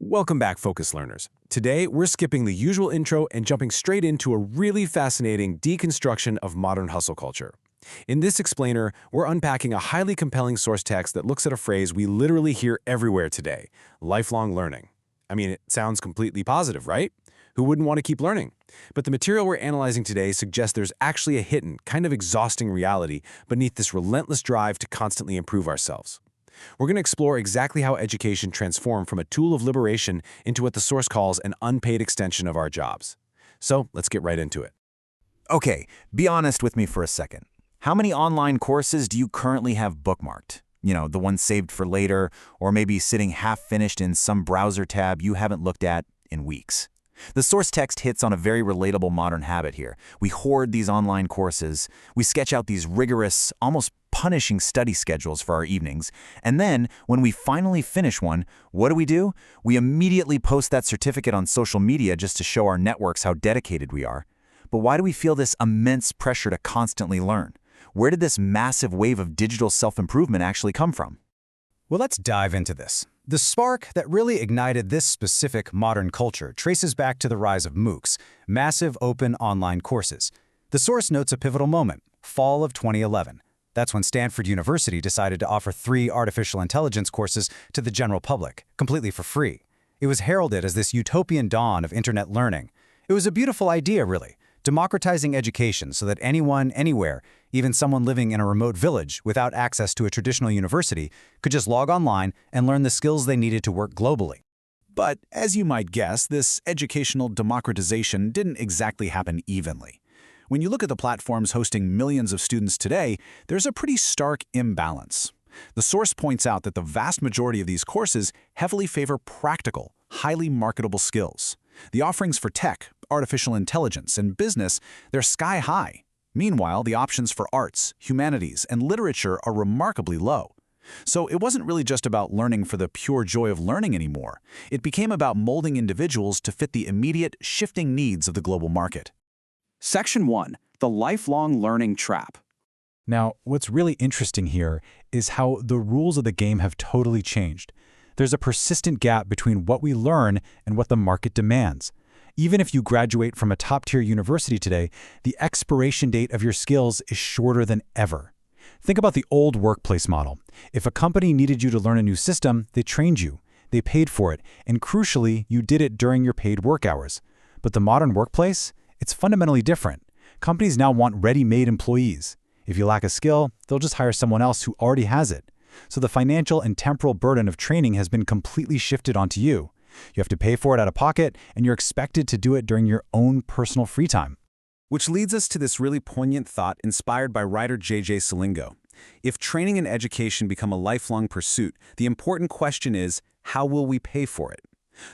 Welcome back, Focus Learners. Today, we're skipping the usual intro and jumping straight into a really fascinating deconstruction of modern hustle culture. In this explainer, we're unpacking a highly compelling source text that looks at a phrase we literally hear everywhere today: lifelong learning. I mean, it sounds completely positive, right? Who wouldn't want to keep learning? But the material we're analyzing today suggests there's actually a hidden, kind of exhausting reality beneath this relentless drive to constantly improve ourselves. We're going to explore exactly how education transformed from a tool of liberation into what the source calls an unpaid extension of our jobs. So let's get right into it. Okay, be honest with me for a second. How many online courses do you currently have bookmarked? You know, the ones saved for later, or maybe sitting half-finished in some browser tab you haven't looked at in weeks. The source text hits on a very relatable modern habit here. We hoard these online courses, we sketch out these rigorous, almost punishing study schedules for our evenings, and then, when we finally finish one, what do? We immediately post that certificate on social media just to show our networks how dedicated we are. But why do we feel this immense pressure to constantly learn? Where did this massive wave of digital self-improvement actually come from? Well, let's dive into this. The spark that really ignited this specific modern culture traces back to the rise of MOOCs, massive open online courses. The source notes a pivotal moment, fall of 2011. That's when Stanford University decided to offer 3 artificial intelligence courses to the general public, completely for free. It was heralded as this utopian dawn of internet learning. It was a beautiful idea, really, democratizing education so that anyone, anywhere, even someone living in a remote village without access to a traditional university, could just log online and learn the skills they needed to work globally. But as you might guess, this educational democratization didn't exactly happen evenly. When you look at the platforms hosting millions of students today, there's a pretty stark imbalance. The source points out that the vast majority of these courses heavily favor practical, highly marketable skills. The offerings for tech, artificial intelligence, and business, they're sky high. Meanwhile, the options for arts, humanities, and literature are remarkably low. So it wasn't really just about learning for the pure joy of learning anymore. It became about molding individuals to fit the immediate, shifting needs of the global market. Section 1. The Lifelong Learning Trap. Now, what's really interesting here is how the rules of the game have totally changed. There's a persistent gap between what we learn and what the market demands. Even if you graduate from a top-tier university today, the expiration date of your skills is shorter than ever. Think about the old workplace model. If a company needed you to learn a new system, they trained you, they paid for it, and crucially, you did it during your paid work hours. But the modern workplace? It's fundamentally different. Companies now want ready-made employees. If you lack a skill, they'll just hire someone else who already has it. So the financial and temporal burden of training has been completely shifted onto you. You have to pay for it out of pocket, and you're expected to do it during your own personal free time. Which leads us to this really poignant thought inspired by writer J.J. Salingo. If training and education become a lifelong pursuit, the important question is, how will we pay for it?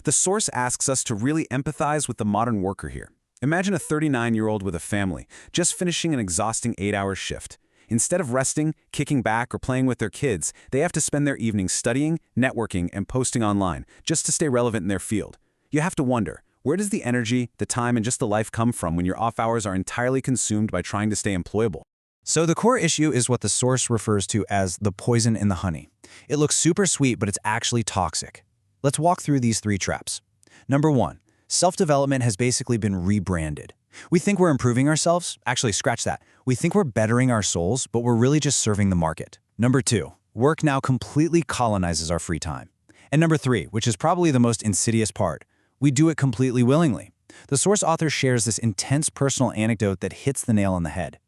The source asks us to really empathize with the modern worker here. Imagine a 39-year-old with a family, just finishing an exhausting 8-hour shift. Instead of resting, kicking back, or playing with their kids, they have to spend their evenings studying, networking, and posting online, just to stay relevant in their field. You have to wonder, where does the energy, the time, and just the life come from when your off hours are entirely consumed by trying to stay employable? So the core issue is what the source refers to as the poison in the honey. It looks super sweet, but it's actually toxic. Let's walk through these 3 traps. Number 1, self-development has basically been rebranded. We think we're improving ourselves. Actually, scratch that. We think we're bettering our souls, but we're really just serving the market. Number 2, work now completely colonizes our free time. And number 3, which is probably the most insidious part, we do it completely willingly. The source author shares this intense personal anecdote that hits the nail on the head.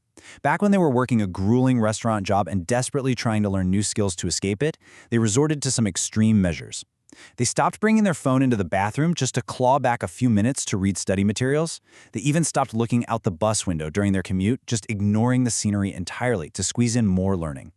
Back when they were working a grueling restaurant job and desperately trying to learn new skills to escape it, they resorted to some extreme measures. They stopped bringing their phone into the bathroom just to claw back a few minutes to read study materials. They even stopped looking out the bus window during their commute, just ignoring the scenery entirely to squeeze in more learning.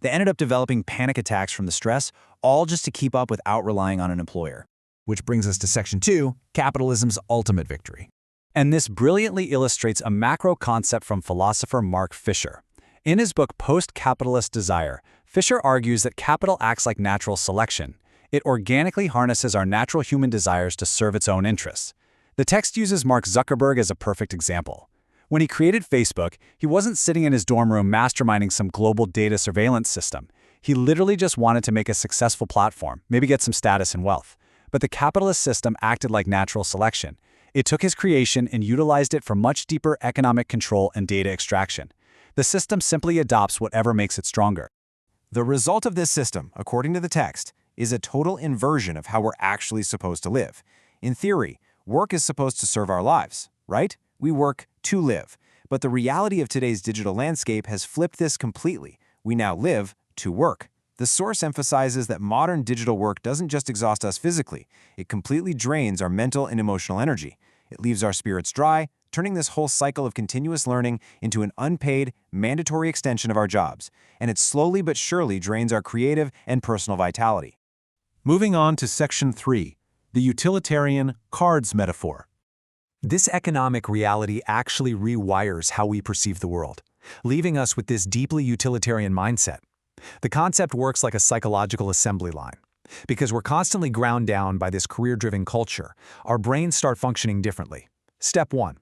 They ended up developing panic attacks from the stress, all just to keep up without relying on an employer. Which brings us to Section 2, capitalism's ultimate victory. And this brilliantly illustrates a macro concept from philosopher Mark Fisher. In his book Post-Capitalist Desire, Fisher argues that capital acts like natural selection. It organically harnesses our natural human desires to serve its own interests. The text uses Mark Zuckerberg as a perfect example. When he created Facebook, he wasn't sitting in his dorm room masterminding some global data surveillance system. He literally just wanted to make a successful platform, maybe get some status and wealth. But the capitalist system acted like natural selection. It took his creation and utilized it for much deeper economic control and data extraction. The system simply adopts whatever makes it stronger. The result of this system, according to the text, is a total inversion of how we're actually supposed to live. In theory, work is supposed to serve our lives, right? We work to live. But the reality of today's digital landscape has flipped this completely. We now live to work. The source emphasizes that modern digital work doesn't just exhaust us physically, it completely drains our mental and emotional energy. It leaves our spirits dry, turning this whole cycle of continuous learning into an unpaid, mandatory extension of our jobs, and it slowly but surely drains our creative and personal vitality. Moving on to Section 3, the utilitarian cards metaphor. This economic reality actually rewires how we perceive the world, leaving us with this deeply utilitarian mindset. The concept works like a psychological assembly line. Because we're constantly ground down by this career-driven culture, our brains start functioning differently. Step 1.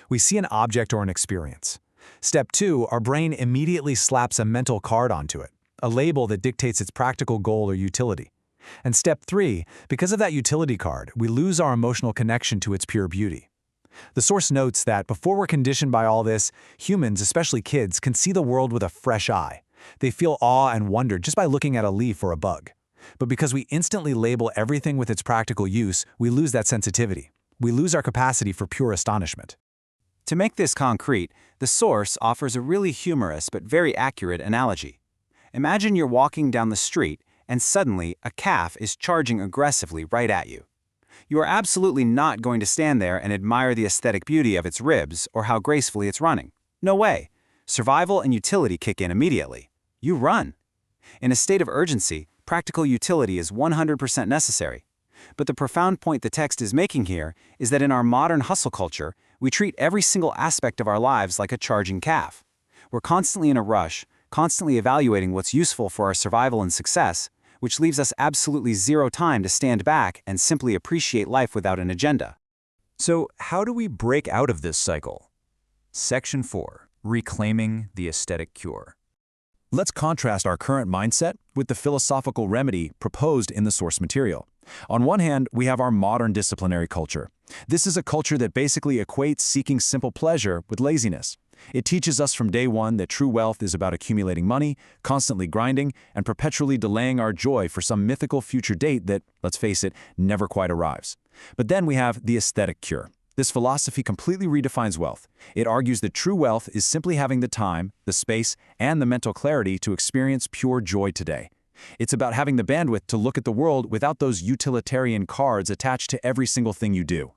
We see an object or an experience. Step 2, our brain immediately slaps a mental card onto it, a label that dictates its practical goal or utility. And step 3, because of that utility card, we lose our emotional connection to its pure beauty. The source notes that before we're conditioned by all this, humans, especially kids, can see the world with a fresh eye. They feel awe and wonder just by looking at a leaf or a bug. But because we instantly label everything with its practical use, we lose that sensitivity. We lose our capacity for pure astonishment. To make this concrete, the source offers a really humorous but very accurate analogy. Imagine you're walking down the street and suddenly a calf is charging aggressively right at you. You are absolutely not going to stand there and admire the aesthetic beauty of its ribs or how gracefully it's running. No way. Survival and utility kick in immediately. You run. In a state of urgency, practical utility is 100% necessary. But the profound point the text is making here is that in our modern hustle culture, we treat every single aspect of our lives like a charging calf. We're constantly in a rush, constantly evaluating what's useful for our survival and success, which leaves us absolutely zero time to stand back and simply appreciate life without an agenda. So, how do we break out of this cycle? Section 4. Reclaiming the aesthetic cure. Let's contrast our current mindset with the philosophical remedy proposed in the source material. On one hand, we have our modern disciplinary culture. This is a culture that basically equates seeking simple pleasure with laziness. It teaches us from day one that true wealth is about accumulating money, constantly grinding, and perpetually delaying our joy for some mythical future date that, let's face it, never quite arrives. But then we have the aesthetic cure. This philosophy completely redefines wealth. It argues that true wealth is simply having the time, the space, and the mental clarity to experience pure joy today. It's about having the bandwidth to look at the world without those utilitarian cards attached to every single thing you do.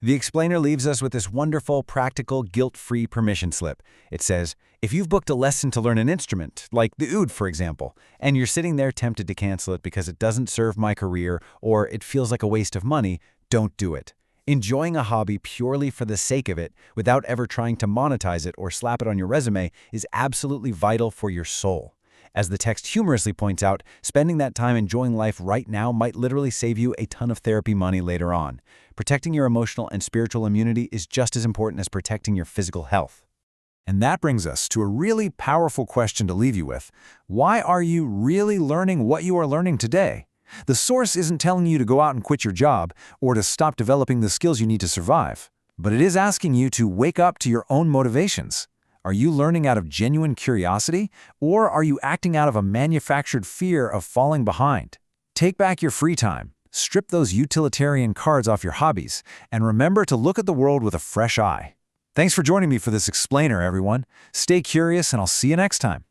The explainer leaves us with this wonderful, practical, guilt-free permission slip. It says, if you've booked a lesson to learn an instrument, like the oud for example, and you're sitting there tempted to cancel it because it doesn't serve my career or it feels like a waste of money, don't do it. Enjoying a hobby purely for the sake of it, without ever trying to monetize it or slap it on your resume, is absolutely vital for your soul. As the text humorously points out, spending that time enjoying life right now might literally save you a ton of therapy money later on. Protecting your emotional and spiritual immunity is just as important as protecting your physical health. And that brings us to a really powerful question to leave you with. Why are you really learning what you are learning today? The source isn't telling you to go out and quit your job or to stop developing the skills you need to survive, but it is asking you to wake up to your own motivations. Are you learning out of genuine curiosity, or are you acting out of a manufactured fear of falling behind? Take back your free time, strip those utilitarian cards off your hobbies, and remember to look at the world with a fresh eye. Thanks for joining me for this explainer, everyone. Stay curious, and I'll see you next time.